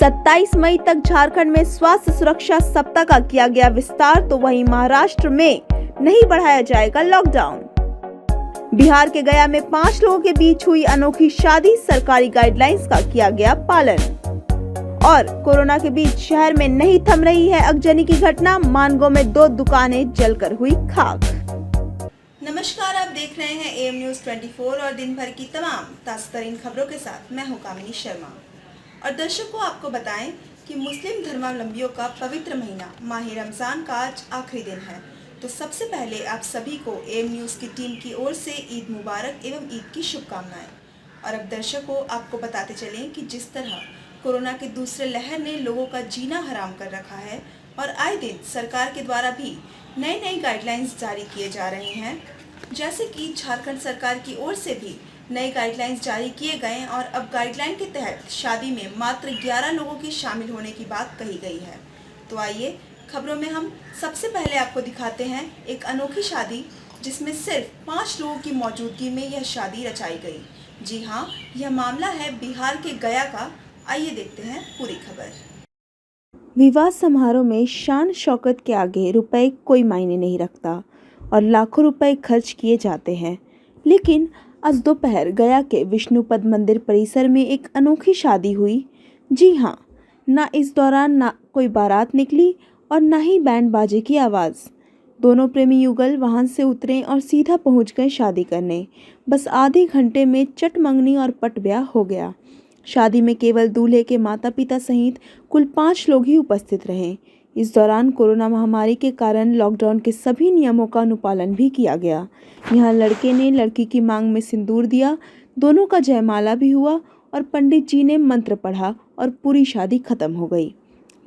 27 मई तक झारखंड में स्वास्थ्य सुरक्षा सप्ताह का किया गया विस्तार, तो वहीं महाराष्ट्र में नहीं बढ़ाया जाएगा लॉकडाउन। बिहार के गया में 5 लोगों के बीच हुई अनोखी शादी, सरकारी गाइडलाइंस का किया गया पालन। और कोरोना के बीच शहर में नहीं थम रही है अगजनी की घटना, मानगो में 2 दुकानें जलकर हुई खाक। नमस्कार, आप देख रहे हैं एएम न्यूज 24 और दिन भर की तमाम ताज़ा तरीन खबरों के साथ मैं हूं कामिनी शर्मा। और दर्शकों, आपको बताएं कि मुस्लिम धर्मावलंबियों का पवित्र महीना माह रमजान का आज आखिरी दिन है। तो सबसे पहले आप सभी को एएम न्यूज की टीम की ओर से ईद मुबारक एवं ईद की शुभकामनाएं। और अब दर्शकों, आपको बताते चलें कि जिस तरह कोरोना के दूसरे लहर ने लोगों का जीना हराम कर रखा है और आए दिन सरकार के द्वारा भी नई गाइडलाइंस जारी किए जा रहे हैं, जैसे कि झारखंड सरकार की ओर से भी नए गाइडलाइंस जारी किए गए और अब गाइडलाइन के तहत शादी में मात्र 11 लोगों के शामिल होने की बात कही गई है। तो आइए खबरों में हम सबसे पहले आपको दिखाते हैं एक अनोखी शादी, जिसमें सिर्फ 5 लोगों की मौजूदगी में यह शादी रचाई गई। जी हाँ, यह मामला है बिहार के गया का। आइए देखते हैं पूरी खबर। विवाह समारोह में शान शौकत के आगे रुपए कोई मायने नहीं रखता और लाखों रुपए खर्च किए जाते हैं, लेकिन आज दोपहर गया के विष्णुपद मंदिर परिसर में एक अनोखी शादी हुई। जी हाँ, ना इस दौरान ना कोई बारात निकली और ना ही बैंड बाजे की आवाज़। दोनों प्रेमी युगल वाहन से उतरे और सीधा पहुंच गए शादी करने। बस आधे घंटे में चट मंगनी और पट ब्याह हो गया। शादी में केवल दूल्हे के माता पिता सहित कुल 5 लोग ही उपस्थित रहे। इस दौरान कोरोना महामारी के कारण लॉकडाउन के सभी नियमों का अनुपालन भी किया गया। यहाँ लड़के ने लड़की की मांग में सिंदूर दिया, दोनों का जयमाला भी हुआ और पंडित जी ने मंत्र पढ़ा और पूरी शादी खत्म हो गई।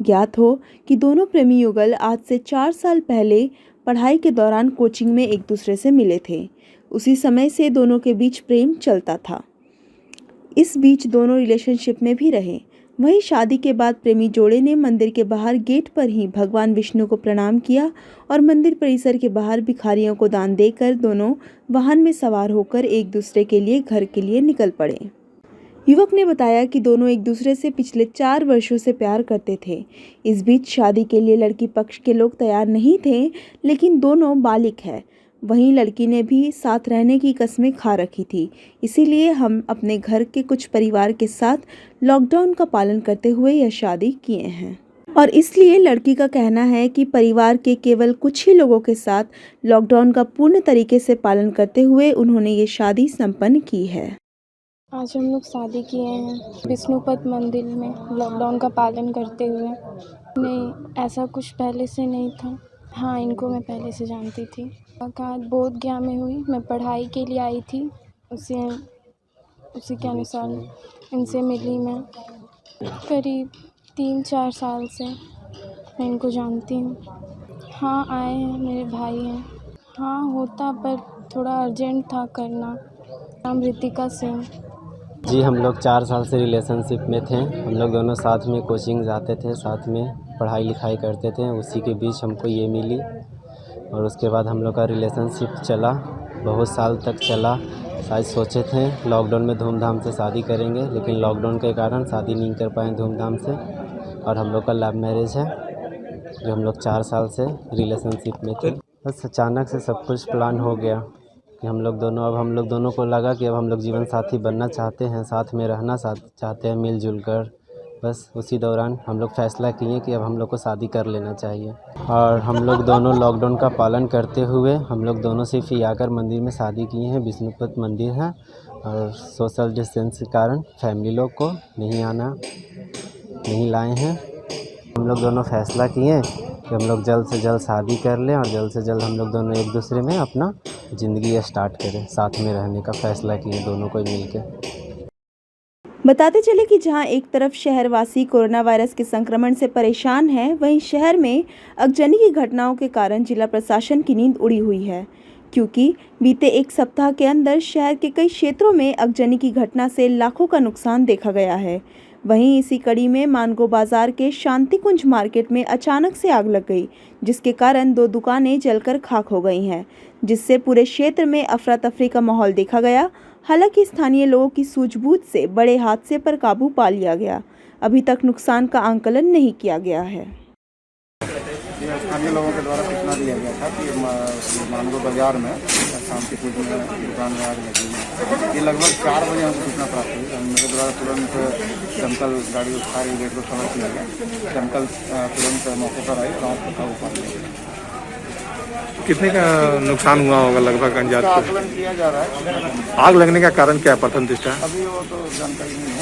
ज्ञात हो कि दोनों प्रेमी युगल आज से 4 साल पहले पढ़ाई के दौरान कोचिंग में एक दूसरे से मिले थे। उसी समय से दोनों के बीच प्रेम चलता था। इस बीच दोनों रिलेशनशिप में भी रहे। वहीं शादी के बाद प्रेमी जोड़े ने मंदिर के बाहर गेट पर ही भगवान विष्णु को प्रणाम किया और मंदिर परिसर के बाहर भिखारियों को दान देकर दोनों वाहन में सवार होकर एक दूसरे के लिए घर के लिए निकल पड़े। युवक ने बताया कि दोनों एक दूसरे से पिछले 4 वर्षों से प्यार करते थे। इस बीच शादी के लिए लड़की पक्ष के लोग तैयार नहीं थे, लेकिन दोनों बालिग है। वहीं लड़की ने भी साथ रहने की कस्में खा रखी थी। इसीलिए हम अपने घर के कुछ परिवार के साथ लॉकडाउन का पालन करते हुए यह शादी किए हैं और इसलिए लड़की का कहना है कि परिवार के केवल कुछ ही लोगों के साथ लॉकडाउन का पूर्ण तरीके से पालन करते हुए उन्होंने ये शादी संपन्न की है। आज हम लोग शादी किए हैं विष्णुपद मंदिर में लॉकडाउन का पालन करते हुए। नहीं, ऐसा कुछ पहले से नहीं था। हाँ, इनको मैं पहले से जानती थी। मुलाकात बोध गया में हुई। मैं पढ़ाई के लिए आई थी, उसी के अनुसार इनसे मिली। मैं करीब 3-4 साल से मैं इनको जानती हूँ। हाँ, आए हैं, मेरे भाई हैं। हाँ होता, पर थोड़ा अर्जेंट था करना। नाम रितिका सिंह। जी, हम लोग 4 साल से रिलेशनशिप में थे। हम लोग दोनों साथ में कोचिंग जाते थे, साथ में पढ़ाई लिखाई करते थे। उसी के बीच हमको ये मिली और उसके बाद हम लोग का रिलेशनशिप चला, बहुत साल तक चला। शायद सोचे थे लॉकडाउन में धूमधाम से शादी करेंगे, लेकिन लॉकडाउन के कारण शादी नहीं कर पाए धूमधाम से। और हम लोग का लव मैरिज है, जो हम लोग 4 साल से रिलेशनशिप में थे। बस अचानक से सब कुछ प्लान हो गया कि हम लोग दोनों को लगा कि अब हम लोग जीवन साथी बनना चाहते हैं, साथ में रहना चाहते हैं मिलजुल कर। बस उसी दौरान हम लोग फैसला किए कि अब हम लोग को शादी कर लेना चाहिए। और हम लोग दोनों लॉकडाउन का पालन करते हुए हम लोग दोनों सिर्फ आकर मंदिर में शादी किए हैं। विष्णुपद मंदिर है और सोशल डिस्टेंस के कारण फैमिली लोग को नहीं लाए हैं। हम लोग दोनों फैसला किए कि हम लोग जल्द से जल्द शादी कर लें और जल्द से जल्द हम लोग दोनों एक दूसरे में अपना ज़िंदगी स्टार्ट करें। साथ में रहने का फैसला किए दोनों को मिलकर। बताते चले कि जहां एक तरफ शहरवासी कोरोना वायरस के संक्रमण से परेशान हैं, वहीं शहर में अगजनी की घटनाओं के कारण जिला प्रशासन की नींद उड़ी हुई है, क्योंकि बीते 1 सप्ताह के अंदर शहर के कई क्षेत्रों में अगजनी की घटना से लाखों का नुकसान देखा गया है। वहीं इसी कड़ी में मानगो बाजार के शांति कुंज मार्केट में अचानक से आग लग गई, जिसके कारण 2 दुकानें जलकर खाक हो गई हैं, जिससे पूरे क्षेत्र में अफरा तफरी का माहौल देखा गया। हालांकि स्थानीय लोगों की सूझबूझ से बड़े हादसे पर काबू पा लिया गया। अभी तक नुकसान का आंकलन नहीं किया गया है। ये स्थानीय लोगों के द्वारा सूचना दिया गया था कि मानगो बाजार में शांतिपुर में दुकान में आग लगी है। ये लगभग 4 बजे हमको सूचना प्राप्त हुई। मेरे द्वारा तुरंत दमकल गाड़ी उठा रही रेट को खबर किया गया। दमकल तुरंत मौके पर आई और आग पर काबू पा लिया। कितने का नुकसान हुआ होगा लगभग अंदाज? आकलन किया जा रहा है। आग लगने का कारण क्या है प्रथम दृष्टया? अभी वो तो जानकारी नहीं है।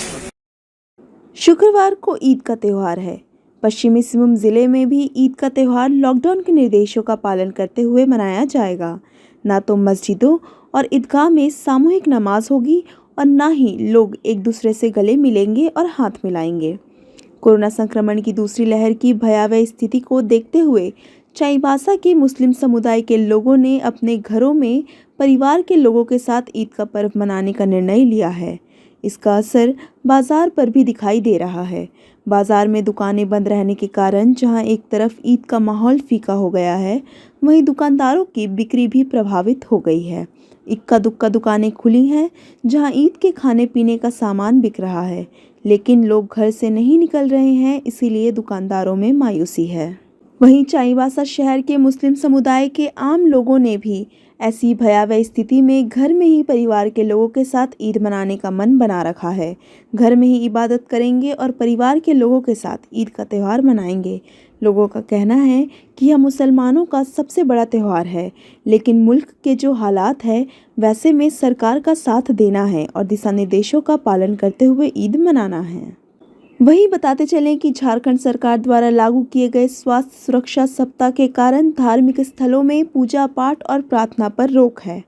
शुक्रवार को ईद का त्यौहार है। पश्चिमी सिंहभूम जिले में भी ईद का त्यौहार लॉकडाउन के निर्देशों का पालन करते हुए मनाया जाएगा। ना तो मस्जिदों और ईदगाह में सामूहिक नमाज होगी और ना ही लोग एक दूसरे से गले मिलेंगे और हाथ मिलाएंगे। कोरोना संक्रमण की दूसरी लहर की भयावह स्थिति को देखते हुए चाईबासा के मुस्लिम समुदाय के लोगों ने अपने घरों में परिवार के लोगों के साथ ईद का पर्व मनाने का निर्णय लिया है। इसका असर बाजार पर भी दिखाई दे रहा है। बाजार में दुकानें बंद रहने के कारण जहां एक तरफ ईद का माहौल फीका हो गया है, वहीं दुकानदारों की बिक्री भी प्रभावित हो गई है। इक्का दुक्का दुकानें खुली हैं जहां ईद के खाने पीने का सामान बिक रहा है, लेकिन लोग घर से नहीं निकल रहे हैं, इसीलिए दुकानदारों में मायूसी है। वहीं चाईबासा शहर के मुस्लिम समुदाय के आम लोगों ने भी ऐसी भयावह स्थिति में घर में ही परिवार के लोगों के साथ ईद मनाने का मन बना रखा है। घर में ही इबादत करेंगे और परिवार के लोगों के साथ ईद का त्यौहार मनाएंगे। लोगों का कहना है कि यह मुसलमानों का सबसे बड़ा त्यौहार है, लेकिन मुल्क के जो हालात है वैसे में सरकार का साथ देना है और दिशा निर्देशों का पालन करते हुए ईद मनाना है। वहीं बताते चलें कि झारखंड सरकार द्वारा लागू किए गए स्वास्थ्य सुरक्षा सप्ताह के कारण धार्मिक स्थलों में पूजा पाठ और प्रार्थना पर रोक है।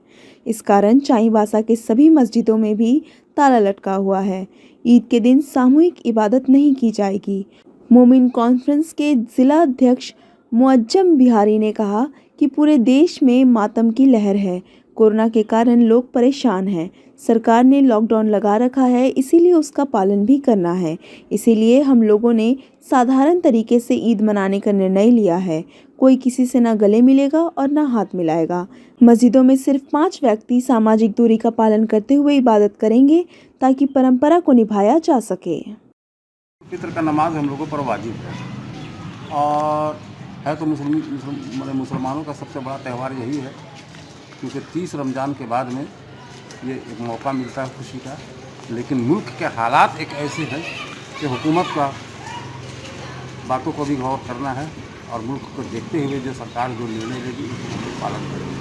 इस कारण चाईबासा के सभी मस्जिदों में भी ताला लटका हुआ है। ईद के दिन सामूहिक इबादत नहीं की जाएगी। मोमिन कॉन्फ्रेंस के जिला अध्यक्ष मुअज्जम बिहारी ने कहा कि पूरे देश में मातम की लहर है। कोरोना के कारण लोग परेशान हैं। सरकार ने लॉकडाउन लगा रखा है, इसीलिए उसका पालन भी करना है। इसीलिए हम लोगों ने साधारण तरीके से ईद मनाने का निर्णय लिया है। कोई किसी से ना गले मिलेगा और ना हाथ मिलाएगा। मस्जिदों में सिर्फ 5 व्यक्ति सामाजिक दूरी का पालन करते हुए इबादत करेंगे ताकि परंपरा को निभाया जा सके। फित्र का नमाज हम लोगों पर वाजिब है और है तो मुसलमानों का सबसे बड़ा त्यौहार यही है, क्योंकि 30 रमज़ान के बाद में ये एक मौका मिलता है खुशी का। लेकिन मुल्क के हालात एक ऐसे हैं कि हुकूमत का बातों को भी गौर करना है और मुल्क को देखते हुए जो सरकार जो निर्णय लेगी उसका पालन करेगी।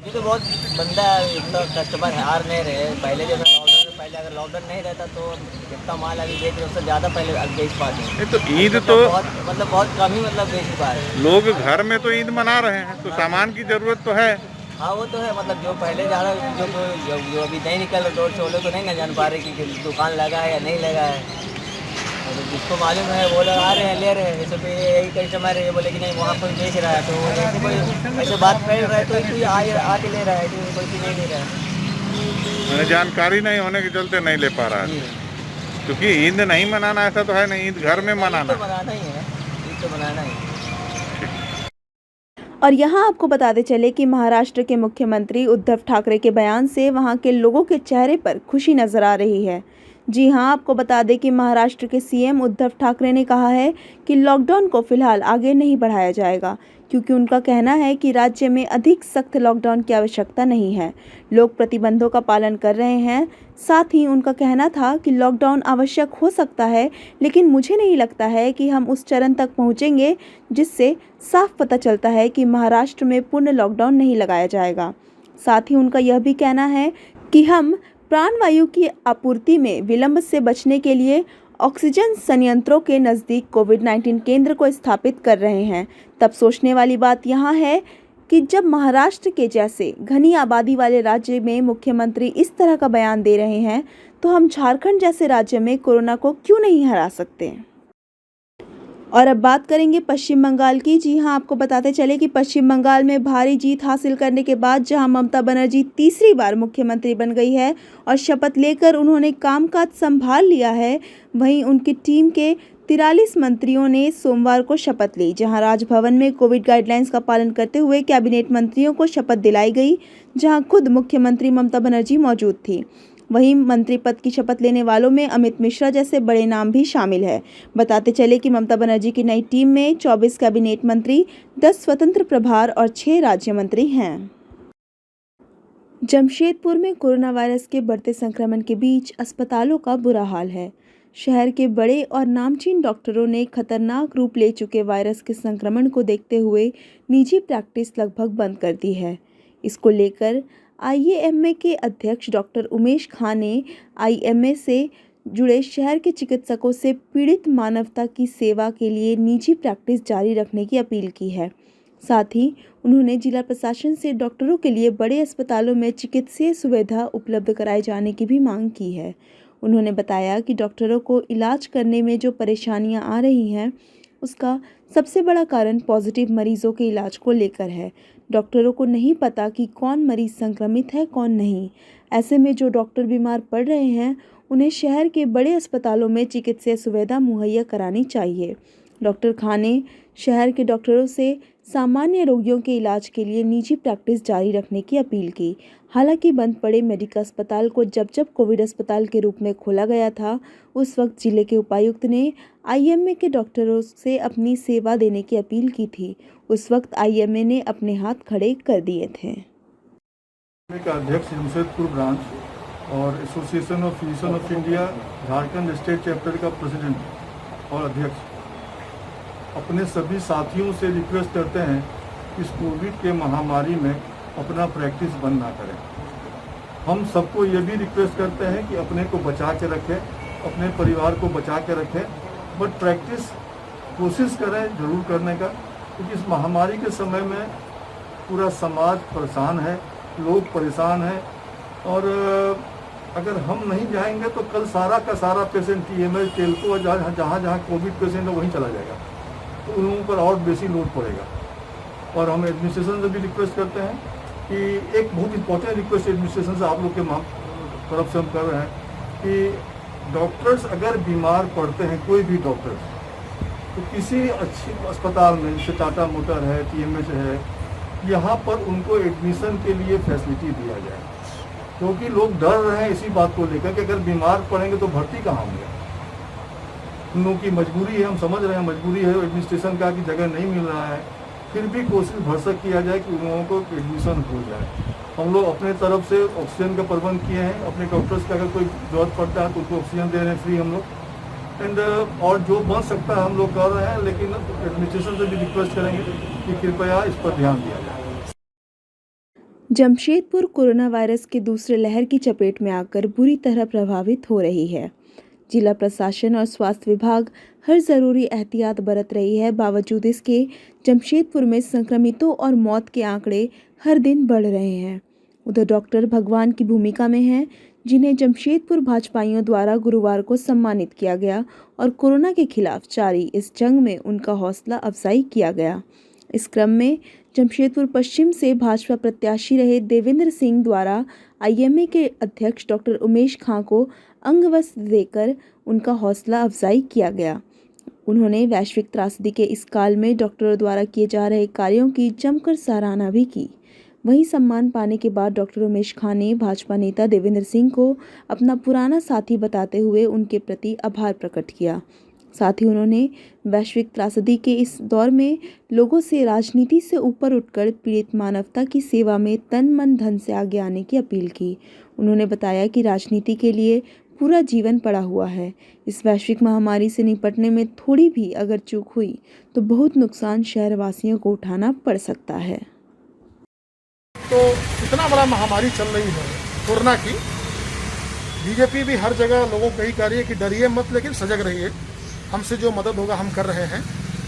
ये तो बहुत बंदा इतना कस्टमर हार नहीं रहे। पहले जैसा लॉकडाउन में पहले अगर लॉकडाउन नहीं रहता तो जितना माल अभी बेच रहे उससे ज़्यादा पहले बेच पाते हैं। तो ईद तो बहुत कम ही बेच पा रहे हैं। लोग घर में तो ईद मना रहे हैं, तो सामान की ज़रूरत तो है। हाँ वो तो है, मतलब जो पहले ज़्यादा जो अभी नहीं निकल रहे रोड से वो लोग तो नहीं ना जान पा रहे कि दुकान लगा है या नहीं लगा है। तो जिसको मालूम है वो लोग आ रहे हैं ले रहे हैं। जैसे यही कस्टमर है बोले कि नहीं वहाँ कोई बेच रहा है, तो ऐसे कोई ऐसे बात फैल रहा है तो कोई आके ले रहा है, तो कोई नहीं ले रहा है। मैंने जानकारी नहीं होने के चलते नहीं ले पा रहा है, क्योंकि ईद नहीं मनाना ऐसा तो है नहीं, ईद घर में मनाना। तो बनाना ही है, ईद तो बनाना ही है। और यहाँ आपको बताते चले कि महाराष्ट्र के मुख्यमंत्री उद्धव ठाकरे के बयान से वहाँ के लोगों के चेहरे पर खुशी नजर आ रही है। जी हाँ, आपको बता दें कि महाराष्ट्र के सीएम उद्धव ठाकरे ने कहा है कि लॉकडाउन को फिलहाल आगे नहीं बढ़ाया जाएगा, क्योंकि उनका कहना है कि राज्य में अधिक सख्त लॉकडाउन की आवश्यकता नहीं है। लोग प्रतिबंधों का पालन कर रहे हैं। साथ ही उनका कहना था कि लॉकडाउन आवश्यक हो सकता है, लेकिन मुझे नहीं लगता है कि हम उस चरण तक पहुंचेंगे जिससे साफ पता चलता है कि महाराष्ट्र में पूर्ण लॉकडाउन नहीं लगाया जाएगा। साथ ही उनका यह भी कहना है कि हम प्राणवायु की आपूर्ति में विलंब से बचने के लिए ऑक्सीजन संयंत्रों के नज़दीक कोविड-19 केंद्र को स्थापित कर रहे हैं। तब सोचने वाली बात यहाँ है कि जब महाराष्ट्र के जैसे घनी आबादी वाले राज्य में मुख्यमंत्री इस तरह का बयान दे रहे हैं, तो हम झारखंड जैसे राज्य में कोरोना को क्यों नहीं हरा सकते। और अब बात करेंगे पश्चिम बंगाल की। जी हाँ, आपको बताते चले कि पश्चिम बंगाल में भारी जीत हासिल करने के बाद जहां ममता बनर्जी तीसरी बार मुख्यमंत्री बन गई है और शपथ लेकर उन्होंने कामकाज संभाल लिया है, वहीं उनकी टीम के 43 मंत्रियों ने सोमवार को शपथ ली, जहां राजभवन में कोविड गाइडलाइंस का पालन करते हुए कैबिनेट मंत्रियों को शपथ दिलाई गई, जहां खुद मुख्यमंत्री ममता बनर्जी मौजूद थी। वहीं मंत्री पद की शपथ लेने वालों में अमित मिश्रा जैसे बड़े नाम भी शामिल है। बताते चले कि ममता बनर्जी की नई टीम में 24 कैबिनेट मंत्री, 10 स्वतंत्र प्रभार और 6 राज्य मंत्री हैं। जमशेदपुर में कोरोना वायरस के बढ़ते संक्रमण के बीच अस्पतालों का बुरा हाल है। शहर के बड़े और नामचीन डॉक्टरों ने खतरनाक रूप ले चुके वायरस के संक्रमण को देखते हुए निजी प्रैक्टिस लगभग बंद कर दी है। इसको लेकर आईएमए के अध्यक्ष डॉक्टर उमेश खां ने आईएमए से जुड़े शहर के चिकित्सकों से पीड़ित मानवता की सेवा के लिए निजी प्रैक्टिस जारी रखने की अपील की है। साथ ही उन्होंने जिला प्रशासन से डॉक्टरों के लिए बड़े अस्पतालों में चिकित्सीय सुविधा उपलब्ध कराए जाने की भी मांग की है। उन्होंने बताया कि डॉक्टरों को इलाज करने में जो परेशानियां आ रही हैं, उसका सबसे बड़ा कारण पॉजिटिव मरीजों के इलाज को लेकर है। डॉक्टरों को नहीं पता कि कौन मरीज संक्रमित है, कौन नहीं। ऐसे में जो डॉक्टर बीमार पड़ रहे हैं, उन्हें शहर के बड़े अस्पतालों में चिकित्सीय सुविधा मुहैया करानी चाहिए। डॉक्टर खान ने शहर के डॉक्टरों से सामान्य रोगियों के इलाज के लिए निजी प्रैक्टिस जारी रखने की अपील की। हालांकि बंद पड़े मेडिका अस्पताल को जब कोविड अस्पताल के रूप में खोला गया था, उस वक्त जिले के उपायुक्त ने आईएमए के डॉक्टरों से अपनी सेवा देने की अपील की थी। उस वक्त आईएमए ने अपने हाथ खड़े कर दिए थे। अध्यक्ष जमशेदपुर ब्रांच और association of physician of India Jharkhand state chapter का प्रेसिडेंट और अध्यक्ष अपने सभी साथियों से रिक्वेस्ट करते हैं कि इस कोविड के महामारी में अपना प्रैक्टिस बंद ना करें। हम सबको ये भी रिक्वेस्ट करते हैं कि अपने को बचा के रखें, अपने परिवार को बचा के रखें, बट प्रैक्टिस कोशिश करें ज़रूर करने का, क्योंकि इस महामारी के समय में पूरा समाज परेशान है, लोग परेशान हैं और अगर हम नहीं जाएंगे तो कल सारा का सारा पेशेंट टीएमएच, टेल्को जहाँ जहाँ कोविड पेशेंट है वहीं चला जाएगा, तो उन लोगों पर और बेसी लोड पड़ेगा। और हम एडमिनिस्ट्रेशन से भी रिक्वेस्ट करते हैं कि एक बहुत इंपॉर्टेंट रिक्वेस्ट एडमिनिस्ट्रेशन से आप लोग के तरफ से हम कर रहे हैं कि डॉक्टर्स अगर बीमार पड़ते हैं, कोई भी डॉक्टर्स, तो किसी अच्छी अस्पताल में जैसे टाटा मोटर है, टीएमएच है, यहाँ पर उनको एडमिशन के लिए फैसिलिटी दिया जाए, क्योंकि लोग डर रहे हैं इसी बात को लेकर कि अगर बीमार पड़ेंगे तो भर्ती कहाँ होंगे। उन लोगों की मजबूरी है, हम समझ रहे हैं मजबूरी है एडमिनिस्ट्रेशन का कि जगह नहीं मिल रहा है, फिर भी कोशिश भरसक किया जाए कि उन लोगों को एडमिशन हो जाए। हम लोग अपने तरफ से ऑक्सीजन का प्रबंध किए हैं, अपने डॉक्टर्स का अगर कोई जरूरत पड़ता है तो उनको ऑक्सीजन दे रहे हैं फ्री हम लोग, एंड और जो बन सकता है हम लोग कर रहे हैं, लेकिन एडमिनिस्ट्रेशन से भी रिक्वेस्ट करेंगे कि कृपया इस पर ध्यान दिया जाए। जमशेदपुर कोरोना वायरस के दूसरे लहर की चपेट में आकर बुरी तरह प्रभावित हो रही है। जिला प्रशासन और स्वास्थ्य विभाग हर ज़रूरी एहतियात बरत रही है। बावजूद इसके जमशेदपुर में संक्रमितों और मौत के आंकड़े हर दिन बढ़ रहे हैं। उधर डॉक्टर भगवान की भूमिका में हैं, जिन्हें जमशेदपुर भाजपाइयों द्वारा गुरुवार को सम्मानित किया गया और कोरोना के खिलाफ जारी इस जंग में उनका हौसला अफजाई किया गया। इस क्रम में जमशेदपुर पश्चिम से भाजपा प्रत्याशी रहे देवेंद्र सिंह द्वारा आईएमए के अध्यक्ष डॉक्टर उमेश खां को अंगवस्त्र देकर उनका हौसला अफजाई किया गया। उन्होंने वैश्विक त्रासदी के इस काल में डॉक्टरों द्वारा किए जा रहे कार्यों की जमकर सराहना भी की। वहीं सम्मान पाने के बाद डॉक्टर उमेश खां ने भाजपा नेता देवेंद्र सिंह को अपना पुराना साथी बताते हुए उनके प्रति आभार प्रकट किया। साथ ही उन्होंने वैश्विक त्रासदी के इस दौर में लोगों से राजनीति से ऊपर उठकर पीड़ित मानवता की सेवा में तन मन धन से आगे आने की अपील की। उन्होंने बताया कि राजनीति के लिए पूरा जीवन पड़ा हुआ है। इस वैश्विक महामारी से निपटने में थोड़ी भी अगर चूक हुई तो बहुत नुकसान शहरवासियों को उठाना पड़ सकता है। तो इतना बड़ा महामारी चल रही है कोरोना की, बीजेपी भी हर जगह लोगों को यही कह रही है कि डरिए मत, लेकिन सजग रहिए, हमसे जो मदद होगा हम कर रहे हैं।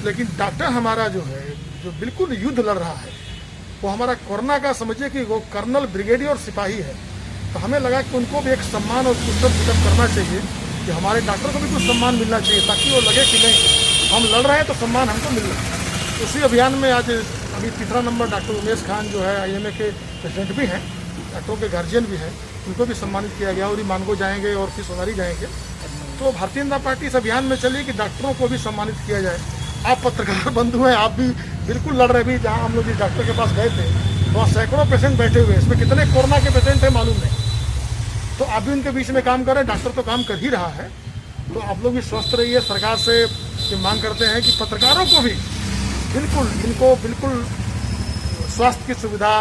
लेकिन डॉक्टर हमारा जो है, जो बिल्कुल युद्ध लड़ रहा है, वो हमारा कोरोना का समझिए कि वो कर्नल, ब्रिगेडियर और सिपाही है। तो हमें लगा कि उनको भी एक सम्मान और पुस्तक करना चाहिए, कि हमारे डॉक्टर को भी कुछ सम्मान मिलना चाहिए, ताकि वो लगे कि नहीं हम लड़ रहे हैं तो सम्मान हमको मिल रहा है। उसी अभियान में आज अभी तीसरा नंबर डॉक्टर उमेश खान जो है आईएमए के प्रेसिडेंट भी हैं, डॉक्टरों के गार्जियन भी हैं, उनको भी सम्मानित किया गया और मानगो जाएंगे और फिर सोनारी जाएंगे। तो भारतीय जनता पार्टी इस अभियान में चली कि डॉक्टरों को भी सम्मानित किया जाए। आप पत्रकार बंधु हैं, आप भी बिल्कुल लड़ रहे भी। जहाँ हम लोग जिस डॉक्टर के पास गए थे वहाँ सैकड़ों पेशेंट बैठे हुए हैं, इसमें कितने कोरोना के पेशेंट हैं मालूम नहीं। तो आप भी उनके बीच में काम कर रहे हैं, डॉक्टर तो काम कर ही रहा है। तो आप लोग भी स्वस्थ रहिए। सरकार से ये मांग करते हैं कि पत्रकारों को भी बिल्कुल स्वास्थ्य की सुविधा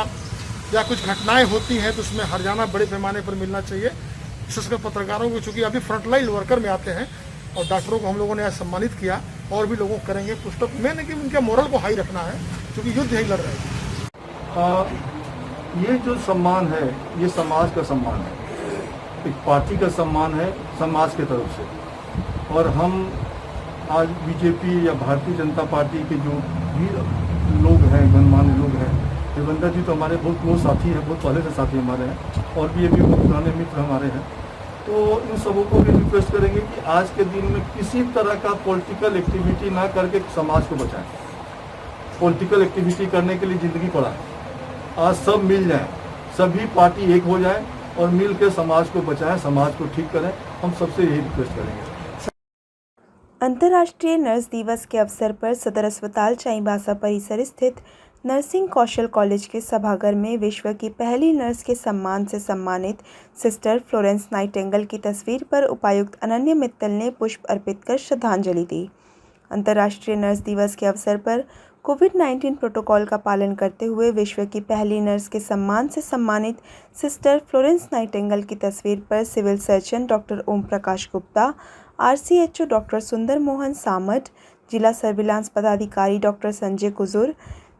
या कुछ घटनाएं होती हैं तो उसमें हर्जाना बड़े पैमाने पर मिलना चाहिए। विशेषकर पत्रकारों को, चूँकि अभी फ्रंटलाइन वर्कर में आते हैं और डॉक्टरों को हम लोगों ने आज सम्मानित किया और भी लोगों को करेंगे। पुस्तक मैंने कि उनके मोरल को हाई रखना है, क्योंकि युद्ध यही लड़ रहे हैं। ये जो सम्मान है ये समाज का सम्मान है, एक पार्टी का सम्मान है समाज के तरफ से। और हम आज बीजेपी या भारतीय जनता पार्टी के जो भी लोग हैं, गणमान्य लोग हैं, देवेंद्र जी तो हमारे बहुत क्लोज साथी हैं, बहुत पहले से साथी हमारे हैं, और भी ये भी बहुत पुराने मित्र हमारे हैं। तो इन सबों को भी रिक्वेस्ट करेंगे कि आज के दिन में किसी तरह का पॉलिटिकल एक्टिविटी ना करके समाज को बचाएं। पॉलिटिकल एक्टिविटी करने के लिए ज़िंदगी पड़ा है, आज सब मिल जाएं, सभी पार्टी एक हो जाएं और मिल के समाज को बचाएं, समाज को ठीक करें। हम सबसे यही रिक्वेस्ट करेंगे। अंतर्राष्ट्रीय नर्स दिवस के अवसर पर सदर अस्पताल चाईबासा परिसर स्थित नर्सिंग कौशल कॉलेज के सभागार में विश्व की पहली नर्स के सम्मान से सम्मानित सिस्टर फ्लोरेंस नाइटिंगेल की तस्वीर पर उपायुक्त अनन्या मित्तल ने पुष्प अर्पित कर श्रद्धांजलि दी। अंतर्राष्ट्रीय नर्स दिवस के अवसर पर कोविड-19 प्रोटोकॉल का पालन करते हुए विश्व की पहली नर्स के सम्मान से सम्मानित सिस्टर फ्लोरेंस नाइटिंगेल की तस्वीर पर civil surgeon doctor Om Prakash Gupta, RCHO doctor सुंदर मोहन सामट, जिला सर्विलांस पदाधिकारी डॉक्टर संजय कुजूर,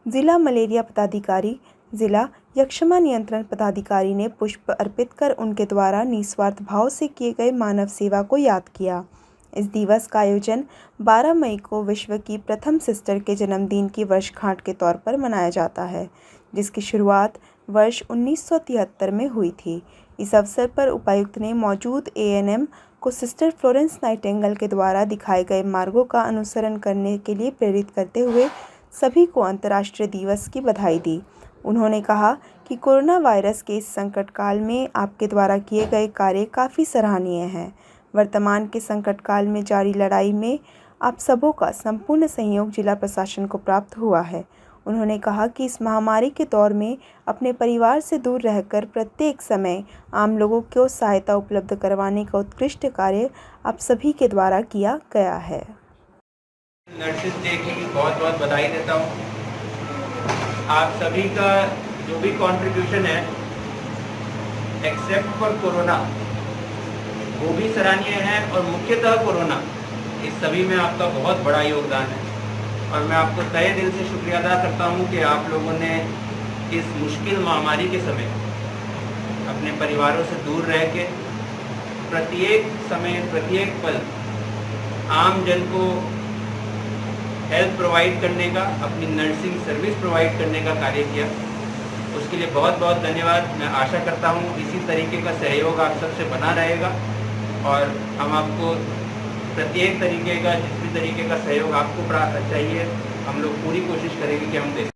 जिला मलेरिया पदाधिकारी, जिला यक्षमा नियंत्रण पदाधिकारी ने पुष्प अर्पित कर उनके द्वारा निस्वार्थ भाव से किए गए मानव सेवा को याद किया। इस दिवस का आयोजन 12 मई को विश्व की प्रथम सिस्टर के जन्मदिन की वर्षगांठ के तौर पर मनाया जाता है, जिसकी शुरुआत वर्ष 1973 में हुई थी। इस अवसर पर उपायुक्त ने मौजूद ANM को सिस्टर फ्लोरेंस नाइटिंगेल के द्वारा दिखाए गए मार्गों का अनुसरण करने के लिए प्रेरित करते हुए सभी को अंतर्राष्ट्रीय दिवस की बधाई दी। उन्होंने कहा कि कोरोना वायरस के इस संकट काल में आपके द्वारा किए गए कार्य काफ़ी सराहनीय हैं। वर्तमान के संकट काल में जारी लड़ाई में आप सबों का संपूर्ण सहयोग जिला प्रशासन को प्राप्त हुआ है। उन्होंने कहा कि इस महामारी के दौर में अपने परिवार से दूर रहकर प्रत्येक समय आम लोगों को सहायता उपलब्ध करवाने का उत्कृष्ट कार्य आप सभी के द्वारा किया गया है। नर्सेज डे की बहुत बहुत बधाई देता हूँ। आप सभी का जो भी कंट्रीब्यूशन है एक्सेप्ट फॉर कोरोना वो भी सराहनीय है, और मुख्यतः कोरोना, इस सभी में आपका बहुत बड़ा योगदान है। और मैं आपको तहे दिल से शुक्रिया अदा करता हूँ कि आप लोगों ने इस मुश्किल महामारी के समय अपने परिवारों से दूर रह के प्रत्येक समय प्रत्येक पल आम जन को हेल्थ प्रोवाइड करने का, अपनी नर्सिंग सर्विस प्रोवाइड करने का कार्य किया। उसके लिए बहुत बहुत धन्यवाद। मैं आशा करता हूँ इसी तरीके का सहयोग आप सबसे बना रहेगा और हम आपको प्रत्येक तरीके का, जिस भी तरीके का सहयोग आपको चाहिए, हम लोग पूरी कोशिश करेंगे कि हम दें।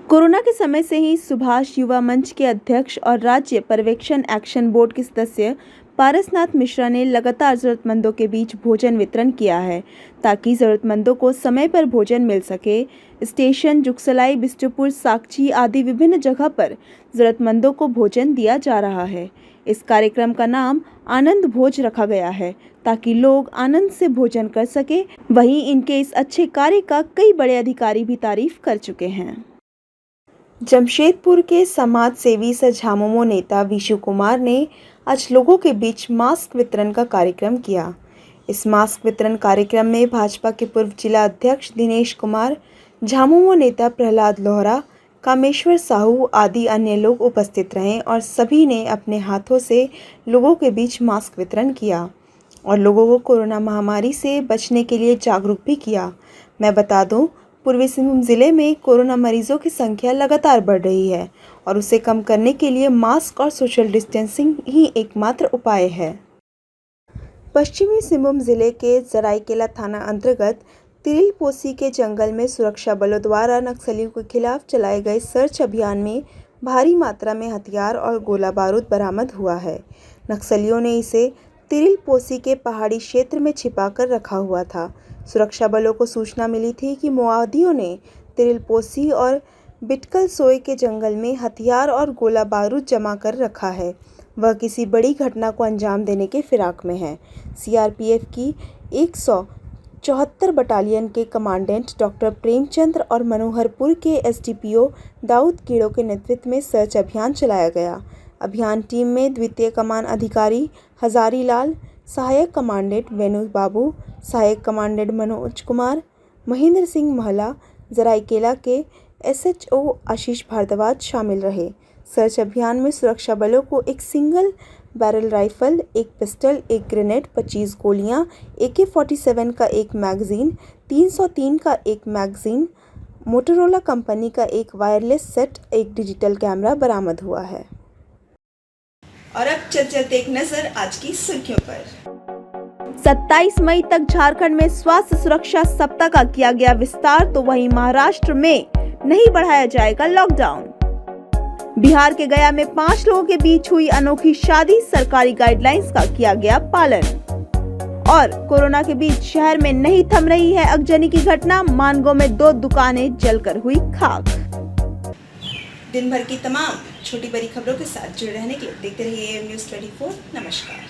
कोरोना के समय से ही सुभाष युवा मंच के अध्यक्ष और राज्य पर्यवेक्षण एक्शन बोर्ड के सदस्य पारसनाथ मिश्रा ने लगातार जरूरतमंदों के बीच भोजन वितरण किया है, ताकि जरूरतमंदों को समय पर भोजन मिल सके। स्टेशन, जुगसलाई, बिष्टुपुर, साकची आदि विभिन्न जगह पर जरूरतमंदों को भोजन दिया जा रहा है। इस कार्यक्रम का नाम आनंद भोज रखा गया है, ताकि लोग आनंद से भोजन कर सके। वहीं इनके इस अच्छे कार्य का कई बड़े अधिकारी भी तारीफ कर चुके हैं। जमशेदपुर के समाज सेवी सह झामुमो नेता विशु कुमार ने आज लोगों के बीच मास्क वितरण का कार्यक्रम किया। इस मास्क वितरण कार्यक्रम में भाजपा के पूर्व जिला अध्यक्ष दिनेश कुमार, झामुमो नेता प्रहलाद लोहरा, कामेश्वर साहू आदि अन्य लोग उपस्थित रहे और सभी ने अपने हाथों से लोगों के बीच मास्क वितरण किया और लोगों को कोरोना महामारी से बचने के लिए जागरूक भी किया। मैं बता दूं, पूर्वी सिंहभूम जिले में कोरोना मरीजों की संख्या लगातार बढ़ रही है और उसे कम करने के लिए मास्क और सोशल डिस्टेंसिंग ही एकमात्र उपाय है। पश्चिमी सिंहभूम जिले के सरायकेला थाना अंतर्गत तिरिलपोसी के जंगल में सुरक्षा बलों द्वारा नक्सलियों के खिलाफ चलाए गए सर्च अभियान में भारी मात्रा में हथियार और गोला बारूद बरामद हुआ है। नक्सलियों ने इसे तिरिलपोसी के पहाड़ी क्षेत्र में छिपाकर रखा हुआ था। सुरक्षा बलों को सूचना मिली थी कि माओवादियों ने तिरिलपोसी और बिटकल सोय के जंगल में हथियार और गोला बारूद जमा कर रखा है। वह किसी बड़ी घटना को अंजाम देने के फिराक में है। सीआरपीएफ की 174 बटालियन के कमांडेंट डॉक्टर प्रेमचंद्र और मनोहरपुर के एसडीपीओ दाऊद कीड़ो के नेतृत्व में सर्च अभियान चलाया गया। अभियान टीम में द्वितीय कमान अधिकारी हजारी लाल, सहायक कमांडेंट वेणु बाबू, सहायक कमांडेंट मनोज कुमार, महेंद्र सिंह महला, जराईकेला के एसएचओ आशीष भारद्वाज शामिल रहे। सर्च अभियान में सुरक्षा बलों को एक सिंगल बैरल राइफल, एक पिस्टल, एक ग्रेनेड, 25 गोलियां, AK-47 का एक मैगजीन, 303 का एक मैगजीन, मोटोरोला कंपनी का एक वायरलेस सेट, एक डिजिटल कैमरा बरामद हुआ है। और अब चलते एक नजर आज की सुर्खियों पर। 27 मई तक झारखंड में स्वास्थ्य सुरक्षा सप्ताह का किया गया विस्तार, तो वहीं महाराष्ट्र में नहीं बढ़ाया जाएगा लॉकडाउन। बिहार के गया में 5 लोगों के बीच हुई अनोखी शादी, सरकारी गाइडलाइंस का किया गया पालन। और कोरोना के बीच शहर में नहीं थम रही है आगजनी की घटना, मानगो में 2 दुकानें जलकर हुई खाक। दिन भर की तमाम छोटी बड़ी खबरों के साथ जुड़े रहने के लिए देखते रहिए AM News 24। नमस्कार।